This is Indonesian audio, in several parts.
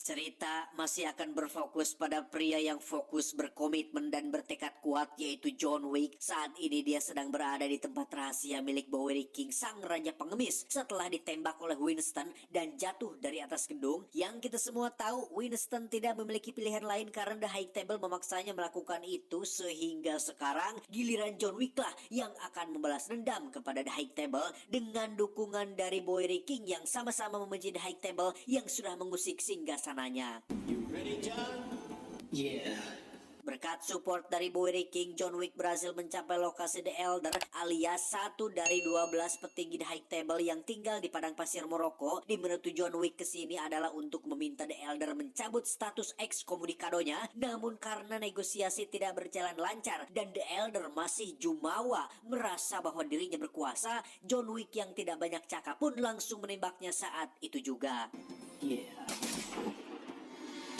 Cerita masih akan berfokus pada pria yang fokus, berkomitmen dan bertekad kuat, yaitu John Wick. Saat ini dia sedang berada di tempat rahasia milik Bowery King, sang raja pengemis, setelah ditembak oleh Winston dan jatuh dari atas gedung. Yang kita semua tahu, Winston tidak memiliki pilihan lain karena The High Table memaksanya melakukan itu, sehingga sekarang giliran John Wick lah yang akan membalas dendam kepada The High Table dengan dukungan dari Bowery King yang sama-sama membenci The High Table yang sudah mengusik singgasananya. You ready, John? Yeah. Berkat support dari Bowery King, John Wick berhasil mencapai lokasi The Elder, alias satu dari 12 petinggi The High Table yang tinggal di padang pasir Maroko. Di mana tujuan Wick kesini adalah untuk meminta The Elder mencabut status ekskomunikadonya. Namun karena negosiasi tidak berjalan lancar dan The Elder masih jumawa merasa bahwa dirinya berkuasa, John Wick yang tidak banyak cakap pun langsung menembaknya saat itu juga. Yeah.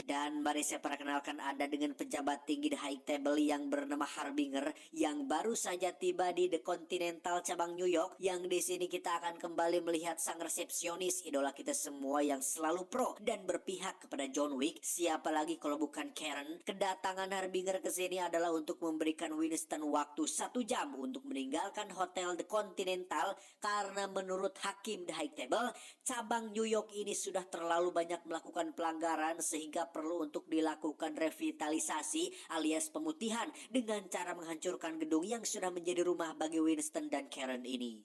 Dan mari saya perkenalkan Anda dengan pejabat tinggi The High Table yang bernama Harbinger, yang baru saja tiba di The Continental cabang New York. Yang di sini kita akan kembali melihat sang resepsionis, idola kita semua yang selalu pro dan berpihak kepada John Wick. Siapa lagi kalau bukan Karen? Kedatangan Harbinger ke sini adalah untuk memberikan Winston waktu 1 jam untuk meninggalkan hotel The Continental, karena menurut hakim The High Table, cabang New York ini sudah terlalu banyak melakukan pelanggaran sehingga perlu untuk dilakukan revitalisasi alias pemutihan dengan cara menghancurkan gedung yang sudah menjadi rumah bagi Winston dan Karen ini.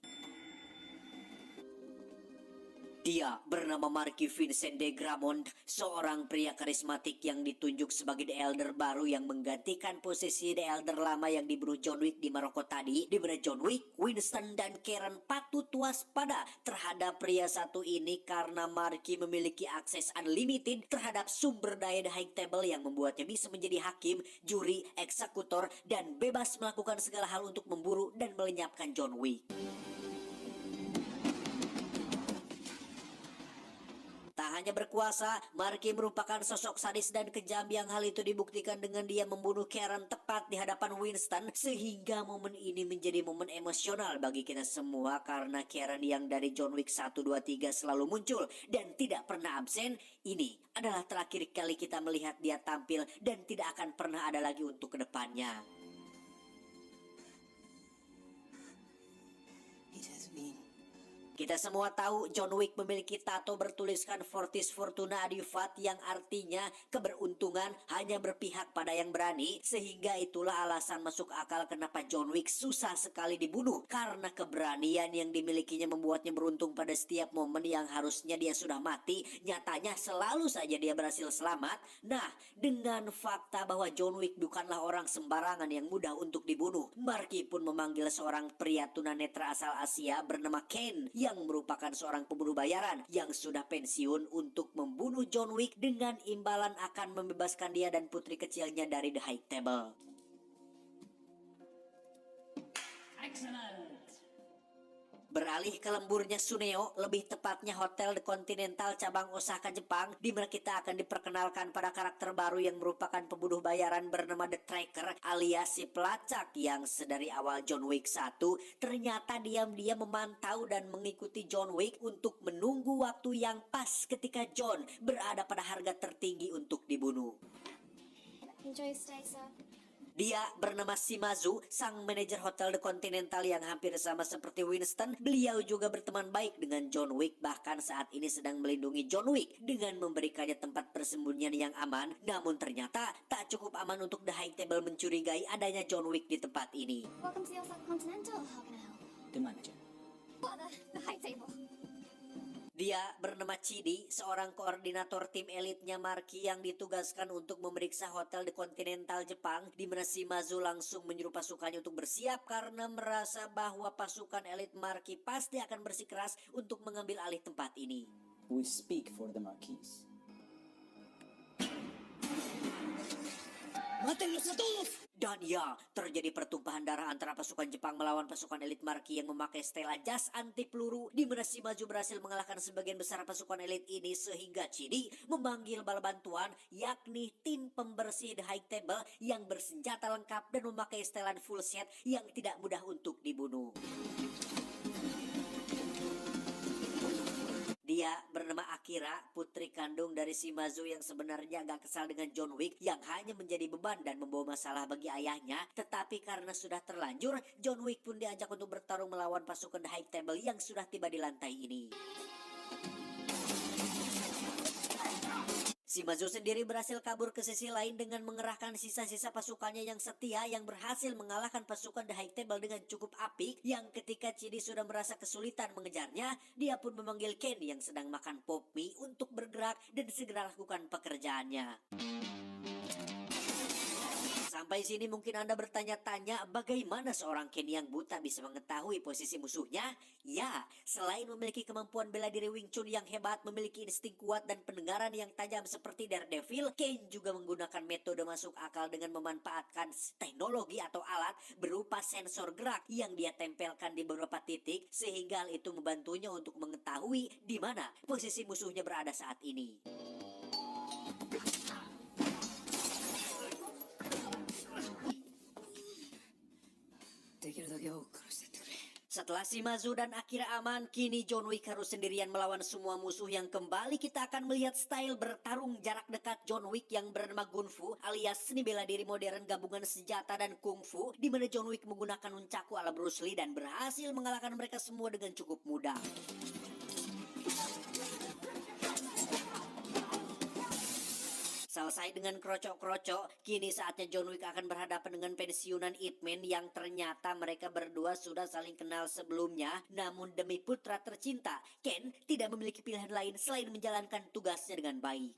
Dia bernama Marky Vincent de Gramont, seorang pria karismatik yang ditunjuk sebagai The Elder baru yang menggantikan posisi The Elder lama yang dibunuh John Wick di Maroko tadi. Di mana John Wick, Winston dan Karen patut waspada terhadap pria satu ini karena Marky memiliki akses unlimited terhadap sumber daya The High Table yang membuatnya bisa menjadi hakim, juri, eksekutor, dan bebas melakukan segala hal untuk memburu dan melenyapkan John Wick. Tak hanya berkuasa, Marky merupakan sosok sadis dan kejam yang hal itu dibuktikan dengan dia membunuh Karen tepat di hadapan Winston, sehingga momen ini menjadi momen emosional bagi kita semua karena Karen yang dari John Wick 1, 2, 3 selalu muncul dan tidak pernah absen. Ini adalah terakhir kali kita melihat dia tampil dan tidak akan pernah ada lagi untuk kedepannya. It has been. Kita semua tahu John Wick memiliki tato bertuliskan Fortis Fortuna Adiuvat, yang artinya keberuntungan hanya berpihak pada yang berani, sehingga itulah alasan masuk akal kenapa John Wick susah sekali dibunuh, karena keberanian yang dimilikinya membuatnya beruntung pada setiap momen yang harusnya dia sudah mati, nyatanya selalu saja dia berhasil selamat. Nah, dengan fakta bahwa John Wick bukanlah orang sembarangan yang mudah untuk dibunuh, Marky pun memanggil seorang pria tunanetra asal Asia bernama Kane yang merupakan seorang pembunuh bayaran yang sudah pensiun untuk membunuh John Wick dengan imbalan akan membebaskan dia dan putri kecilnya dari The High Table. Excellent. Beralih ke lemburnya Suneo, lebih tepatnya Hotel The Continental cabang Osaka, Jepang, di mana kita akan diperkenalkan pada karakter baru yang merupakan pembunuh bayaran bernama The Tracker alias si pelacak yang sedari awal John Wick 1 ternyata diam-diam memantau dan mengikuti John Wick untuk menunggu waktu yang pas ketika John berada pada harga tertinggi untuk dibunuh. Enjoy your stay, sir. Dia bernama Shimazu, sang manajer Hotel The Continental yang hampir sama seperti Winston. Beliau juga berteman baik dengan John Wick, bahkan saat ini sedang melindungi John Wick dengan memberikannya tempat persembunyian yang aman. Namun ternyata tak cukup aman untuk The High Table mencurigai adanya John Wick di tempat ini. Welcome to the Osaka Continental. How can I help? The manager. What, the high table? Dia bernama Chidi, seorang koordinator tim elitnya Marky yang ditugaskan untuk memeriksa Hotel The Continental Jepang, di mana Shimazu langsung menyuruh pasukannya untuk bersiap karena merasa bahwa pasukan elit Marky pasti akan bersikeras untuk mengambil alih tempat ini. We speak for the Marquis. Mátenlos a todos! Dan ya, terjadi pertumpahan darah antara pasukan Jepang melawan pasukan elit Marky yang memakai stela jas anti peluru, di mana Shimazu berhasil mengalahkan sebagian besar pasukan elit ini, sehingga Chidi memanggil bala bantuan, yakni tim pembersih The High Table yang bersenjata lengkap dan memakai setelan full set yang tidak mudah untuk dibunuh. Dia bernama Akira, putri kandung dari Shimazu yang sebenarnya agak kesal dengan John Wick yang hanya menjadi beban dan membawa masalah bagi ayahnya. Tetapi karena sudah terlanjur, John Wick pun diajak untuk bertarung melawan pasukan The High Table yang sudah tiba di lantai ini. Shimazu sendiri berhasil kabur ke sisi lain dengan mengerahkan sisa-sisa pasukannya yang setia yang berhasil mengalahkan pasukan The High Table dengan cukup apik, yang ketika Chidi sudah merasa kesulitan mengejarnya, dia pun memanggil Ken yang sedang makan pop mie untuk bergerak dan segera lakukan pekerjaannya. Sampai sini mungkin Anda bertanya-tanya bagaimana seorang Ken yang buta bisa mengetahui posisi musuhnya? Ya, selain memiliki kemampuan bela diri Wing Chun yang hebat, memiliki insting kuat dan pendengaran yang tajam seperti Daredevil, Ken juga menggunakan metode masuk akal dengan memanfaatkan teknologi atau alat berupa sensor gerak yang dia tempelkan di beberapa titik, sehingga hal itu membantunya untuk mengetahui di mana posisi musuhnya berada saat ini. Setelah Shimazu dan Akira aman, kini John Wick harus sendirian melawan semua musuh yang kembali kita akan melihat style bertarung jarak dekat John Wick yang bernama Gunfu alias seni bela diri modern gabungan senjata dan kungfu, di mana John Wick menggunakan nunchaku ala Bruce Lee dan berhasil mengalahkan mereka semua dengan cukup mudah. Selesai dengan krocok-krocok, kini saatnya John Wick akan berhadapan dengan pensiunan Ip Man yang ternyata mereka berdua sudah saling kenal sebelumnya. Namun demi putra tercinta, Ken tidak memiliki pilihan lain selain menjalankan tugasnya dengan baik.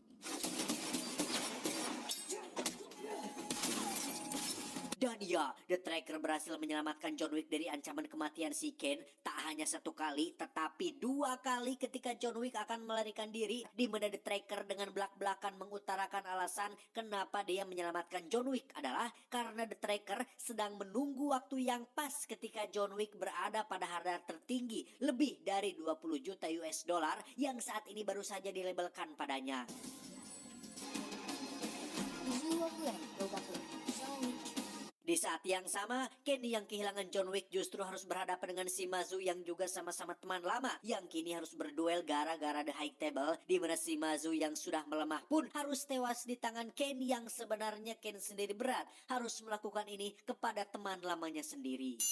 Dan ya, The Tracker berhasil menyelamatkan John Wick dari ancaman kematian si Ken. Tak hanya satu kali, tetapi 2 kali ketika John Wick akan melarikan diri, di mana The Tracker dengan belak-belakan mengutarakan alasan kenapa dia menyelamatkan John Wick adalah karena The Tracker sedang menunggu waktu yang pas ketika John Wick berada pada harga tertinggi lebih dari 20 juta US dollar yang saat ini baru saja dilabelkan padanya. 20億円合格。John Wick. Di saat yang sama, Kenny yang kehilangan John Wick justru harus berhadapan dengan Shimazu yang juga sama-sama teman lama yang kini harus berduel gara-gara The High Table, di mana Shimazu yang sudah melemah pun harus tewas di tangan Ken yang sebenarnya Ken sendiri berat harus melakukan ini kepada teman lamanya sendiri.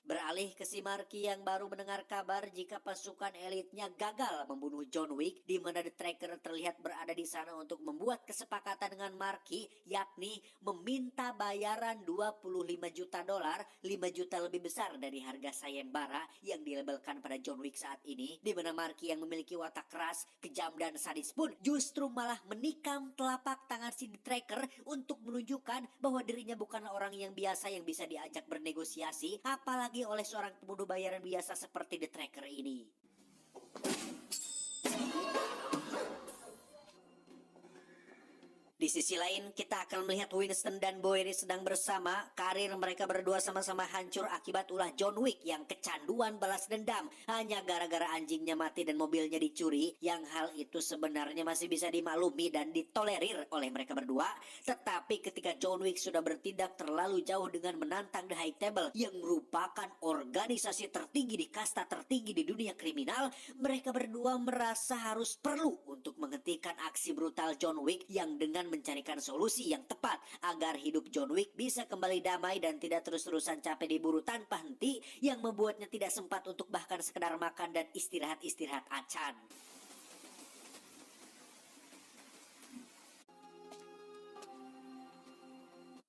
Beralih ke si Marky yang baru mendengar kabar jika pasukan elitnya gagal membunuh John Wick, di mana The Tracker terlihat berada di sana untuk membuat kesepakatan dengan Marky, yakni meminta bayaran 25 juta dolar, 5 juta lebih besar dari harga sayembara yang dilabelkan pada John Wick saat ini, di mana Marky yang memiliki watak keras, kejam dan sadis pun justru malah menikam telapak tangan si The Tracker untuk menunjukkan bahwa dirinya bukanlah orang yang biasa yang bisa diajak bernegosiasi, apalagi oleh seorang pembunuh bayaran biasa seperti The Tracker ini. Di sisi lain, kita akan melihat Winston dan Bowery sedang bersama. Karir mereka berdua sama-sama hancur akibat ulah John Wick yang kecanduan balas dendam hanya gara-gara anjingnya mati dan mobilnya dicuri, yang hal itu sebenarnya masih bisa dimaklumi dan ditolerir oleh mereka berdua. Tetapi ketika John Wick sudah bertindak terlalu jauh dengan menantang The High Table yang merupakan organisasi tertinggi di kasta tertinggi di dunia kriminal, mereka berdua merasa harus perlu untuk menghentikan aksi brutal John Wick yang dengan mencarikan solusi yang tepat agar hidup John Wick bisa kembali damai dan tidak terus-terusan capek diburu tanpa henti, yang membuatnya tidak sempat untuk bahkan sekedar makan dan istirahat-istirahat acan.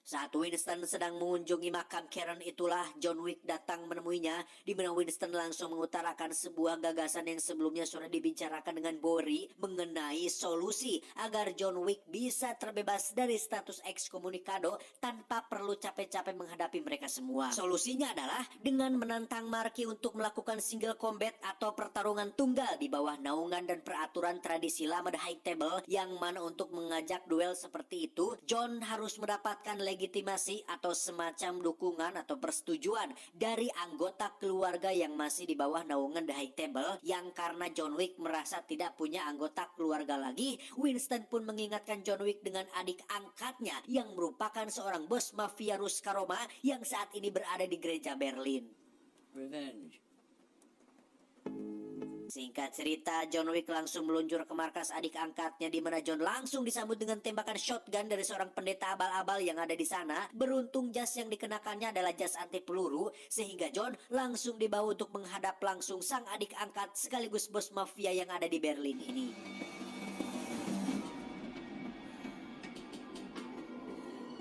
Saat Winston sedang mengunjungi makam Karen, itulah John Wick datang menemuinya, di mana Winston langsung mengutarakan sebuah gagasan yang sebelumnya sudah dibicarakan dengan Bowery mengenai solusi agar John Wick bisa terbebas dari status ekskomunikado tanpa perlu capek-capek menghadapi mereka semua. Solusinya adalah dengan menantang Marky untuk melakukan single combat atau pertarungan tunggal di bawah naungan dan peraturan tradisi lama The High Table, yang mana untuk mengajak duel seperti itu John harus mendapatkan legitimasi atau semacam dukungan atau persetujuan dari anggota keluarga yang masih di bawah naungan The High Table, yang karena John Wick merasa tidak punya anggota keluarga lagi, Winston pun mengingatkan John Wick dengan adik angkatnya yang merupakan seorang bos mafia Ruska Roma yang saat ini berada di gereja Berlin. Revenge. Singkat cerita, John Wick langsung meluncur ke markas adik angkatnya, di mana John langsung disambut dengan tembakan shotgun dari seorang pendeta abal-abal yang ada di sana. Beruntung jas yang dikenakannya adalah jas anti peluru, sehingga John langsung dibawa untuk menghadap langsung sang adik angkat sekaligus bos mafia yang ada di Berlin ini.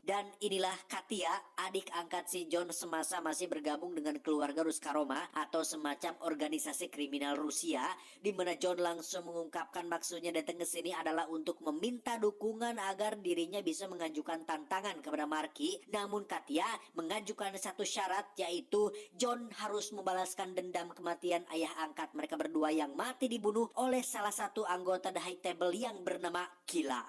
Dan inilah Katia, adik angkat si John semasa masih bergabung dengan keluarga Ruska Roma atau semacam organisasi kriminal Rusia, di mana John langsung mengungkapkan maksudnya datang ke sini adalah untuk meminta dukungan agar dirinya bisa mengajukan tantangan kepada Marky. Namun Katia mengajukan satu syarat, yaitu John harus membalaskan dendam kematian ayah angkat mereka berdua yang mati dibunuh oleh salah satu anggota The High Table yang bernama Killa.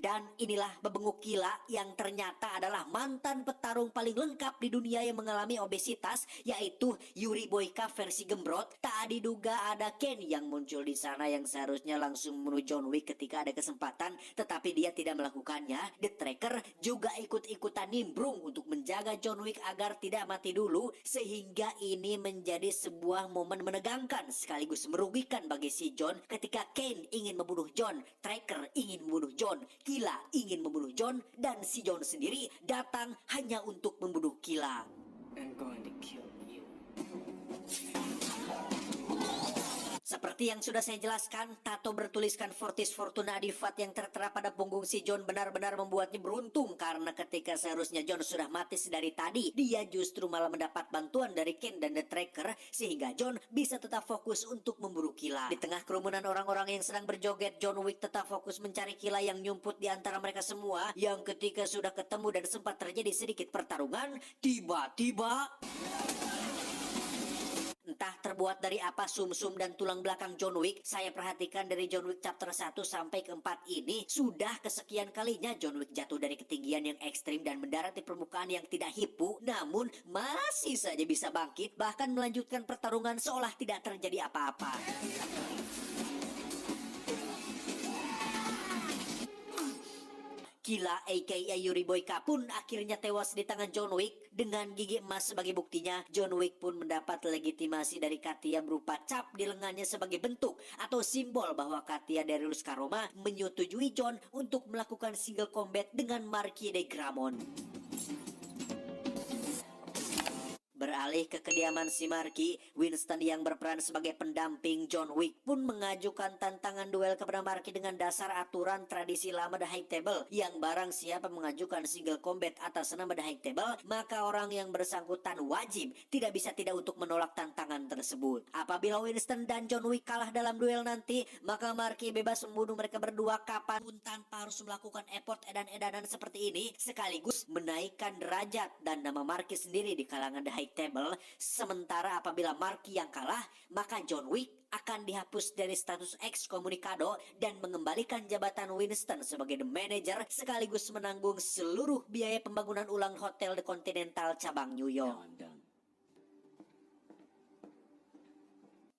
Dan inilah bebenguk Killa yang ternyata adalah mantan petarung paling lengkap di dunia yang mengalami obesitas, yaitu Yuri Boyka versi gembrot. Tak diduga ada Ken yang muncul di sana yang seharusnya langsung membunuh John Wick ketika ada kesempatan, tetapi dia tidak melakukannya. The Tracker juga ikut-ikutan nimbrung untuk menjaga John Wick agar tidak mati dulu, sehingga ini menjadi sebuah momen menegangkan sekaligus merugikan bagi si John ketika Ken ingin membunuh John, Tracker ingin membunuh John, Killa ingin membunuh John, dan si John sendiri datang hanya untuk membunuh Killa. I'm going to kill you. Seperti yang sudah saya jelaskan, tato bertuliskan Fortis Fortuna Adivat yang tertera pada punggung si John benar-benar membuatnya beruntung, karena ketika seharusnya John sudah mati sedari tadi, dia justru malah mendapat bantuan dari Ken dan The Tracker, sehingga John bisa tetap fokus untuk memburu Killa. Di tengah kerumunan orang-orang yang sedang berjoget, John Wick tetap fokus mencari Killa yang nyumput di antara mereka semua, yang ketika sudah ketemu dan sempat terjadi sedikit pertarungan, tiba-tiba entah terbuat dari apa sumsum dan tulang belakang John Wick, saya perhatikan dari John Wick chapter 1 sampai ke 4 ini, sudah kesekian kalinya John Wick jatuh dari ketinggian yang ekstrim dan mendarat di permukaan yang tidak hipu, namun masih saja bisa bangkit, bahkan melanjutkan pertarungan seolah tidak terjadi apa-apa. Killa aka Yuri Boyka pun akhirnya tewas di tangan John Wick. Dengan gigi emas sebagai buktinya, John Wick pun mendapat legitimasi dari Katia berupa cap di lengannya sebagai bentuk atau simbol bahwa Katia dari Ruska Roma menyetujui John untuk melakukan single combat dengan Marky de Gramont. Beralih ke kediaman si Marky, Winston yang berperan sebagai pendamping John Wick pun mengajukan tantangan duel kepada Marky dengan dasar aturan tradisi lama The High Table, yang barang siapa mengajukan single combat atas nama The High Table, maka orang yang bersangkutan wajib tidak bisa tidak untuk menolak tantangan tersebut. Apabila Winston dan John Wick kalah dalam duel nanti, maka Marky bebas membunuh mereka berdua kapanpun tanpa harus melakukan effort edan-edanan seperti ini, sekaligus menaikkan derajat dan nama Marky sendiri di kalangan The High Table. Sementara apabila Marky yang kalah, maka John Wick akan dihapus dari status ekskomunikado dan mengembalikan jabatan Winston sebagai the manager, sekaligus menanggung seluruh biaya pembangunan ulang Hotel The Continental cabang New York. Now I'm done.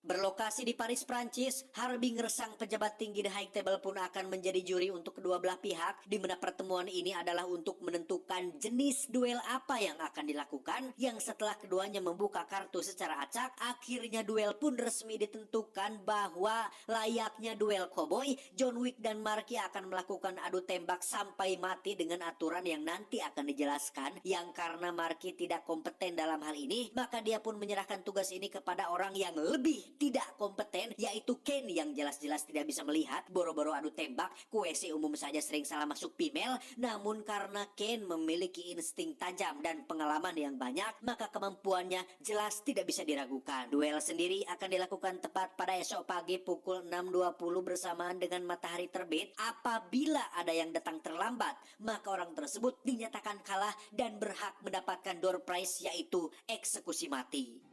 Berlokasi di Paris, Prancis, Harbinger sang pejabat tinggi The High Table pun akan menjadi juri untuk kedua belah pihak, di mana pertemuan ini adalah untuk menentukan jenis duel apa yang akan dilakukan, yang setelah keduanya membuka kartu secara acak, akhirnya duel pun resmi ditentukan bahwa layaknya duel koboi, John Wick dan Marky akan melakukan adu tembak sampai mati dengan aturan yang nanti akan dijelaskan, yang karena Marky tidak kompeten dalam hal ini, maka dia pun menyerahkan tugas ini kepada orang yang lebih tidak kompeten, yaitu Ken yang jelas-jelas tidak bisa melihat, boro-boro adu tembak, QWC umum saja sering salah masuk female, namun karena Ken memiliki insting tajam dan pengalaman yang banyak, maka kemampuannya jelas tidak bisa diragukan. Duel sendiri akan dilakukan tepat pada esok pagi pukul 6.20 bersamaan dengan matahari terbit. Apabila ada yang datang terlambat, maka orang tersebut dinyatakan kalah dan berhak mendapatkan door prize, yaitu eksekusi mati.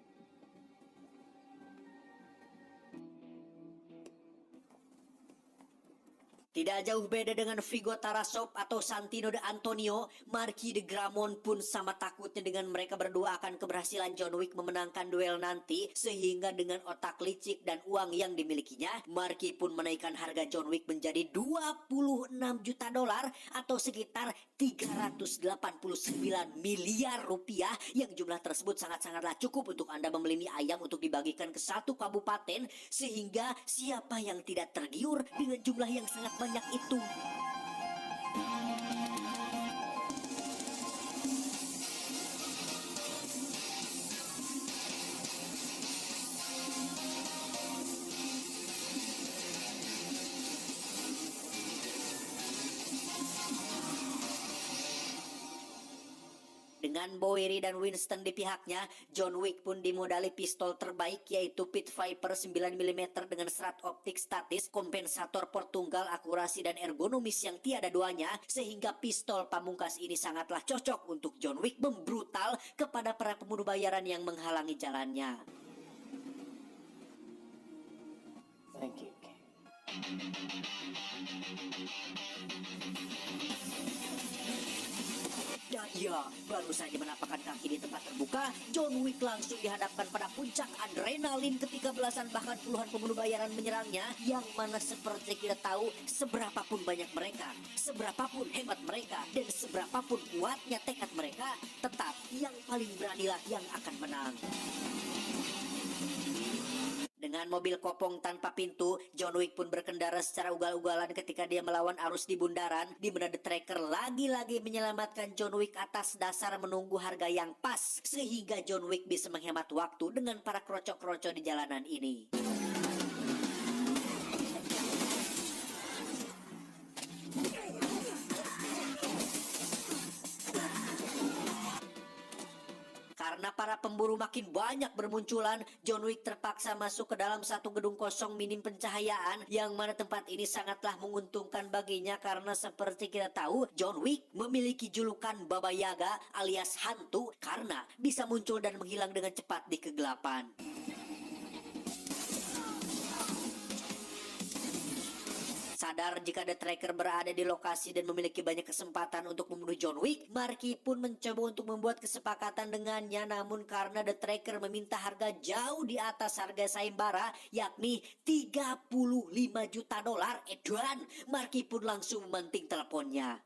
Tidak jauh beda dengan Vigo Tarasov atau Santino de Antonio, Marquis de Gramont pun sama takutnya dengan mereka berdua akan keberhasilan John Wick memenangkan duel nanti, sehingga dengan otak licik dan uang yang dimilikinya, Marquis pun menaikkan harga John Wick menjadi 26 juta dolar atau sekitar 389 miliar rupiah, yang jumlah tersebut sangat-sangatlah cukup untuk Anda membeli mie ayam untuk dibagikan ke satu kabupaten, sehingga siapa yang tidak tergiur dengan jumlah yang sangat banyak itu. Dengan Bowery dan Winston di pihaknya, John Wick pun dimodali pistol terbaik yaitu Pit Viper 9mm dengan serat optik statis, kompensator port tunggal, akurasi dan ergonomis yang tiada duanya, sehingga pistol pamungkas ini sangatlah cocok untuk John Wick membrutal kepada para pembunuh bayaran yang menghalangi jalannya. Thank you, King. Dan ya, baru saja menapakkan kaki di tempat terbuka, John Wick langsung dihadapkan pada puncak adrenalin ketika belasan bahkan puluhan pembunuh bayaran menyerangnya, yang mana seperti kita tahu, seberapapun banyak mereka, seberapapun hebat mereka, dan seberapapun kuatnya tekad mereka, tetap yang paling beranilah yang akan menang. Dengan mobil kopong tanpa pintu, John Wick pun berkendara secara ugal-ugalan ketika dia melawan arus di bundaran, di mana The Tracker lagi-lagi menyelamatkan John Wick atas dasar menunggu harga yang pas, sehingga John Wick bisa menghemat waktu dengan para kroco-kroco di jalanan ini. Karena para pemburu makin banyak bermunculan, John Wick terpaksa masuk ke dalam satu gedung kosong minim pencahayaan, yang mana tempat ini sangatlah menguntungkan baginya karena seperti kita tahu, John Wick memiliki julukan Baba Yaga alias hantu karena bisa muncul dan menghilang dengan cepat di kegelapan. Sadar jika The Tracker berada di lokasi dan memiliki banyak kesempatan untuk membunuh John Wick, Marquis pun mencoba untuk membuat kesepakatan dengannya, namun karena The Tracker meminta harga jauh di atas harga sayembara, yakni 35 juta dolar, edan, Marquis pun langsung memanting teleponnya.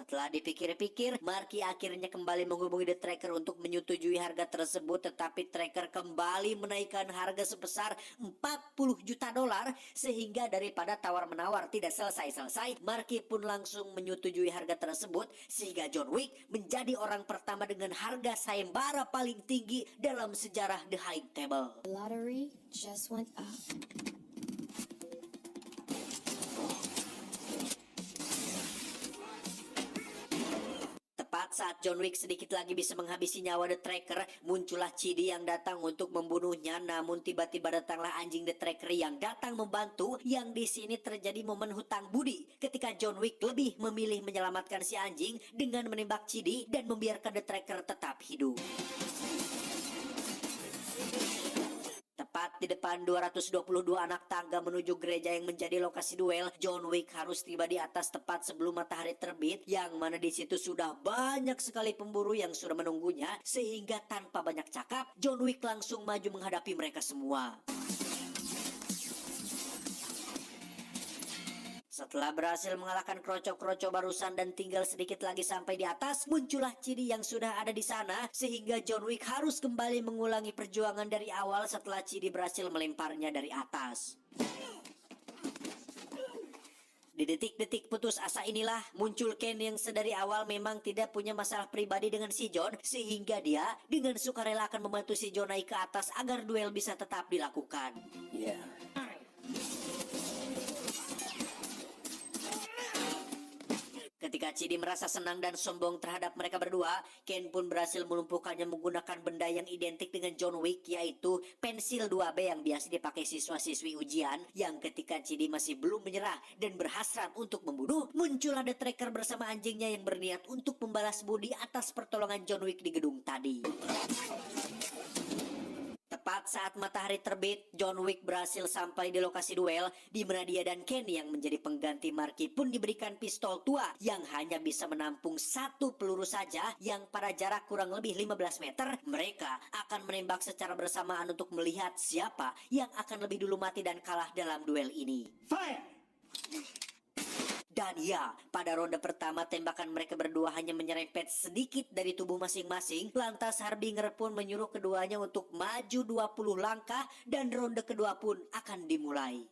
Setelah dipikir-pikir, Marquis akhirnya kembali menghubungi The Tracker untuk menyetujui harga tersebut, tetapi Tracker kembali menaikkan harga sebesar 40 juta dolar, sehingga daripada tawar-menawar tidak selesai-selesai, Marquis pun langsung menyetujui harga tersebut, sehingga John Wick menjadi orang pertama dengan harga sayembara paling tinggi dalam sejarah The High Table. The lottery just went up. Tepat saat John Wick sedikit lagi bisa menghabisi nyawa The Tracker, muncullah Chidi yang datang untuk membunuhnya, namun tiba-tiba datanglah anjing The Tracker yang datang membantu, yang di sini terjadi momen hutang budi ketika John Wick lebih memilih menyelamatkan si anjing dengan menembak Chidi dan membiarkan The Tracker tetap hidup. Tepat di depan 222 anak tangga menuju gereja yang menjadi lokasi duel, John Wick harus tiba di atas tepat sebelum matahari terbit, yang mana di situ sudah banyak sekali pemburu yang sudah menunggunya, sehingga tanpa banyak cakap, John Wick langsung maju menghadapi mereka semua. Setelah berhasil mengalahkan kroco-kroco barusan dan tinggal sedikit lagi sampai di atas, muncullah Chidi yang sudah ada di sana, sehingga John Wick harus kembali mengulangi perjuangan dari awal setelah Chidi berhasil melemparnya dari atas. Di detik-detik putus asa inilah muncul Ken yang sedari awal memang tidak punya masalah pribadi dengan si John, sehingga dia dengan sukarela akan membantu si John naik ke atas agar duel bisa tetap dilakukan. Yeah. Ketika Chidi merasa senang dan sombong terhadap mereka berdua, Ken pun berhasil melumpuhkannya menggunakan benda yang identik dengan John Wick, yaitu pensil 2B yang biasa dipakai siswa-siswi ujian, yang ketika Chidi masih belum menyerah dan berhasrat untuk membunuh, muncullah The Tracker bersama anjingnya yang berniat untuk membalas budi atas pertolongan John Wick di gedung tadi. Tepat saat matahari terbit, John Wick berhasil sampai di lokasi duel di mana dia dan Ken yang menjadi pengganti Marky pun diberikan pistol tua yang hanya bisa menampung satu peluru saja yang pada jarak kurang lebih 15 meter. Mereka akan menembak secara bersamaan untuk melihat siapa yang akan lebih dulu mati dan kalah dalam duel ini. Dan ya, pada ronde pertama tembakan mereka berdua hanya menyerempet sedikit dari tubuh masing-masing. Lantas Harbinger pun menyuruh keduanya untuk maju 20 langkah dan ronde kedua pun akan dimulai.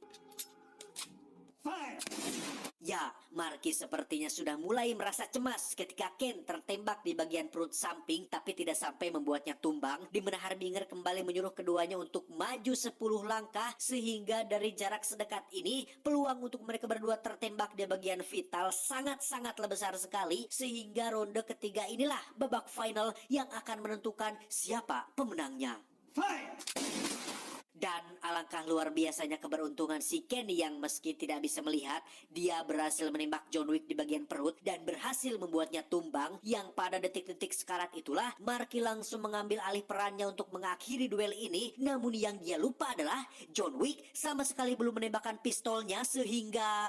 Ya, Marky sepertinya sudah mulai merasa cemas ketika Ken tertembak di bagian perut samping tapi tidak sampai membuatnya tumbang, di mana Harbinger kembali menyuruh keduanya untuk maju 10 langkah sehingga dari jarak sedekat ini peluang untuk mereka berdua tertembak di bagian vital sangat-sangatlah besar sekali, sehingga ronde ketiga inilah babak final yang akan menentukan siapa pemenangnya. Dan alangkah luar biasanya keberuntungan si Ken yang meski tidak bisa melihat, dia berhasil menembak John Wick di bagian perut dan berhasil membuatnya tumbang, yang pada detik-detik sekarat itulah Marky langsung mengambil alih perannya untuk mengakhiri duel ini. Namun yang dia lupa adalah John Wick sama sekali belum menembakkan pistolnya, sehingga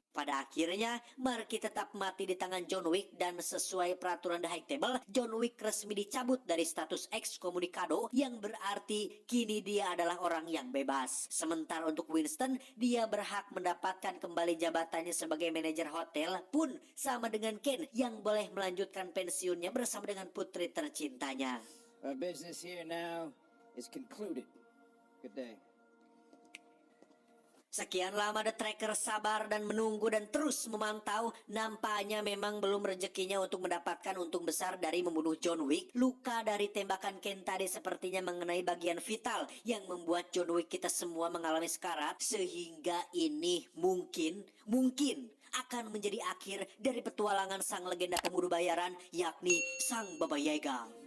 pada akhirnya, Marky tetap mati di tangan John Wick dan sesuai peraturan The High Table, John Wick resmi dicabut dari status excommunicado yang berarti kini dia adalah orang yang bebas. Sementara untuk Winston, dia berhak mendapatkan kembali jabatannya sebagai manajer hotel pun sama dengan Ken yang boleh melanjutkan pensiunnya bersama dengan putri tercintanya. Our business here now is concluded. Good day. Sekian lama The Tracker sabar dan menunggu dan terus memantau. Nampaknya memang belum rezekinya untuk mendapatkan untung besar dari membunuh John Wick. Luka dari tembakan Ken tadi sepertinya mengenai bagian vital yang membuat John Wick kita semua mengalami sekarat. Sehingga ini mungkin akan menjadi akhir dari petualangan sang legenda pemburu bayaran, yakni Sang Baba Yaga.